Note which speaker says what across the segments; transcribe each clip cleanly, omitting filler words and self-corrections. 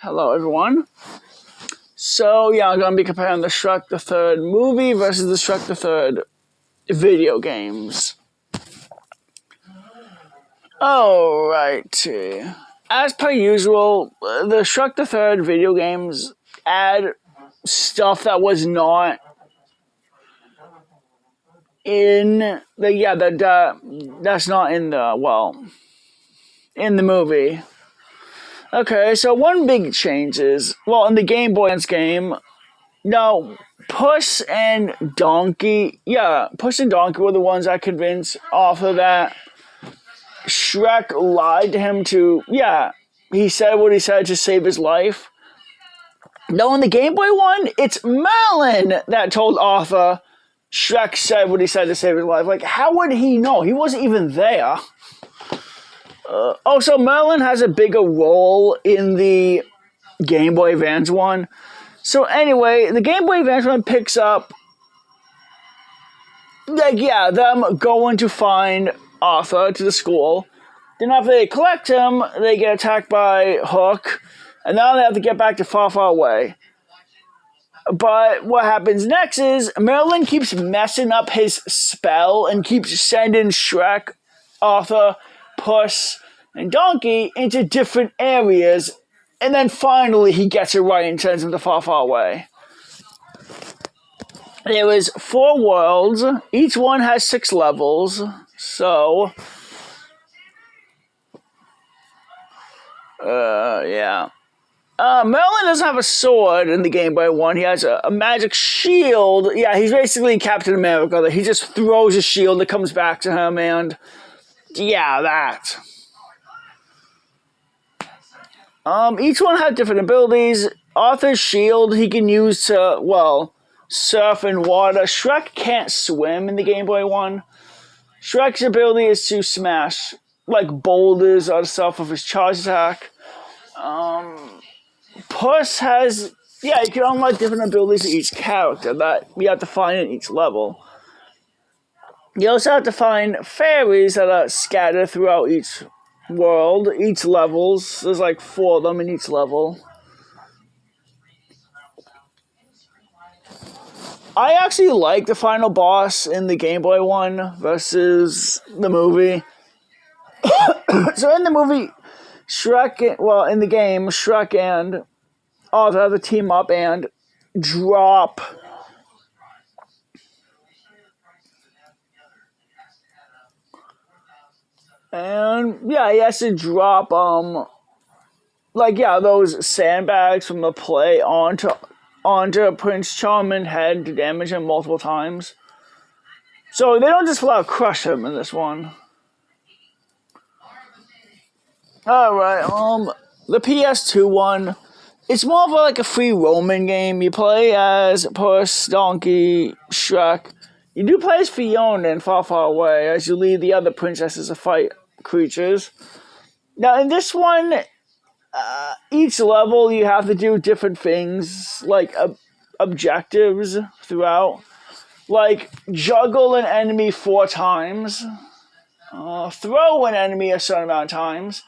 Speaker 1: Hello, everyone. So, yeah, I'm going to be comparing the Shrek the Third movie versus the Shrek the Third video games. Alrighty. As per usual, the Shrek the Third video games add stuff that was not in that's not in in the movie. Okay, so one big change is, in the Game Boy Advance game, no, Puss and Donkey were the ones that convinced Arthur that Shrek lied to him he said what he said to save his life. No, in the Game Boy one, it's Merlin that told Arthur Shrek said what he said to save his life. Like, how would he know? He wasn't even there. Also, Merlin has a bigger role in the Game Boy Advance one. So anyway, the Game Boy Advance one picks up, them going to find Arthur to the school. Then after they collect him, they get attacked by Hook, and now they have to get back to Far, Far Away. But what happens next is Merlin keeps messing up his spell and keeps sending Shrek, Arthur, Puss, and Donkey into different areas, and then finally he gets it right and sends them to Far, Far Away. There was 4 worlds. Each one has 6 levels. So, Merlin doesn't have a sword in the Game Boy one. He has a magic shield. Yeah, he's basically Captain America. He just throws a shield that comes back to him, and that. Each one had different abilities. Arthur's shield he can use to, surf in water. Shrek can't swim in the Game Boy one. Shrek's ability is to smash, boulders or stuff with his charge attack. Puss has, you can unlock different abilities to each character that you have to find in each level. You also have to find fairies that are scattered throughout each world, each levels. There's 4 of them in each level. I actually like the final boss in the Game Boy one versus the movie. So in the movie, in the game, Shrek and Arthur have to team up and drop he has to drop those sandbags from the play onto Prince Charming's head to damage him multiple times. So they don't just flat out crush him in this one. Alright, the PS2 one, it's more of a free roaming game. You play as Puss, Donkey, Shrek. You do play as Fiona in Far, Far Away as you lead the other princesses to fight creatures. Now in this one, each level you have to do different things, objectives throughout. Juggle an enemy 4 times. Throw an enemy a certain amount of times.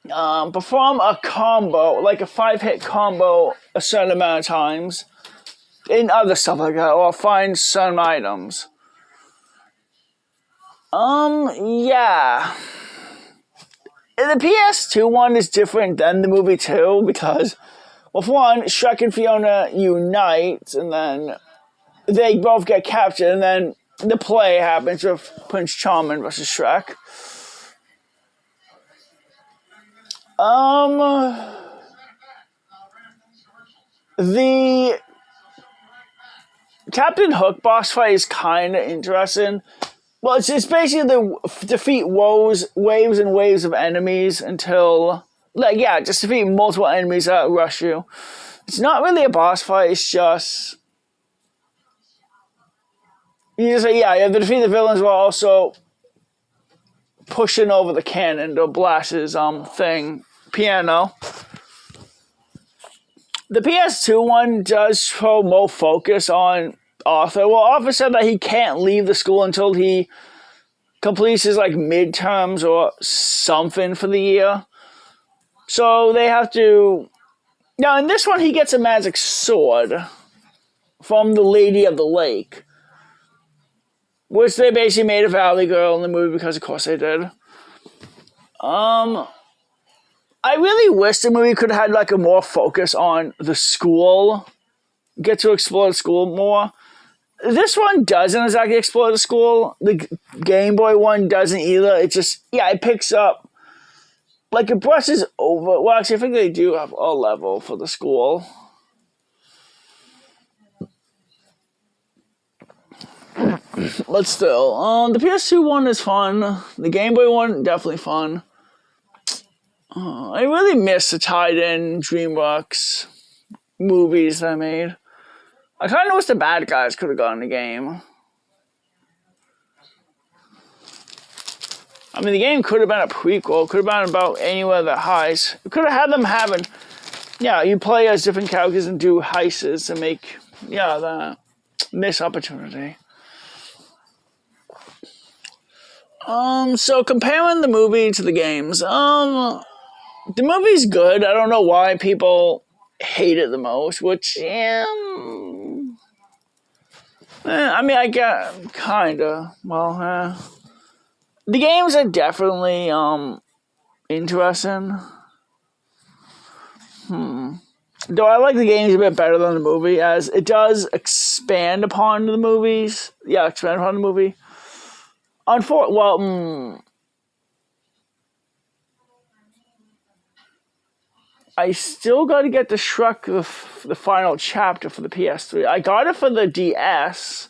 Speaker 1: Perform a combo, a 5-hit combo a certain amount of times. And other stuff like that. Or find some items. And the PS2 one is different than the movie 2 because, for one, Shrek and Fiona unite, and then they both get captured, and then the play happens with Prince Charming versus Shrek. The Captain Hook boss fight is kind of interesting. Well, it's basically to defeat waves and waves of enemies until, just defeat multiple enemies that rush you. It's not really a boss fight, it's just, you have to defeat the villains while also pushing over the cannon to blast his, piano. The PS2 one does show more focus on Arthur. Well, Arthur said that he can't leave the school until he completes his midterms or something for the year. So they have to. Now, in this one, he gets a magic sword from the Lady of the Lake, which they basically made a Valley Girl in the movie because, of course, they did. I really wish the movie could have had like a more focus on the school, get to explore the school more. This one doesn't exactly explore the school. The Game Boy one doesn't either. It just, it picks up, like it brushes over. Well, actually, I think they do have a level for the school. But still, the PS2 one is fun. The Game Boy one, definitely fun. I really miss the tied-in DreamWorks movies that I made. I kind of wish the bad guys could have gotten the game. I mean, the game could have been a prequel. Could have been about anywhere that heists. It could have had them having, you play as different characters and do heists and make, that missed opportunity. So comparing the movie to the games, the movie's good. I don't know why people hate it the most, which, I mean, I get kinda. Well, the games are definitely interesting. Though I like the games a bit better than the movie, as it does expand upon the movies. Yeah, expand upon the movie. I still got to get the Shrek, the final chapter for the PS3. I got it for the DS,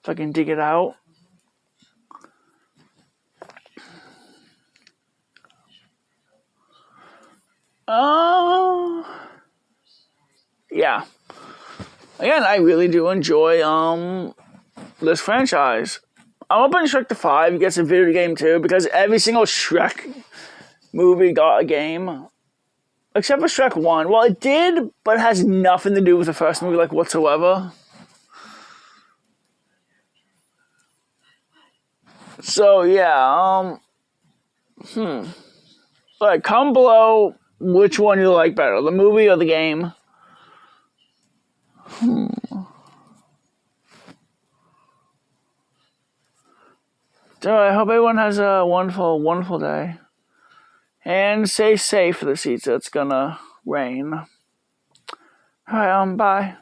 Speaker 1: if I can dig it out. Yeah. Again, I really do enjoy this franchise. I'm hoping Shrek the 5 gets a video game too, because every single Shrek movie got a game. Except for Shrek 1. Well, it did, but it has nothing to do with the first movie, like, whatsoever. So, yeah, Like, comment below which one you like better, the movie or the game. So, I hope everyone has a wonderful, wonderful day. And stay safe for the seats. It's gonna rain. Alright, bye.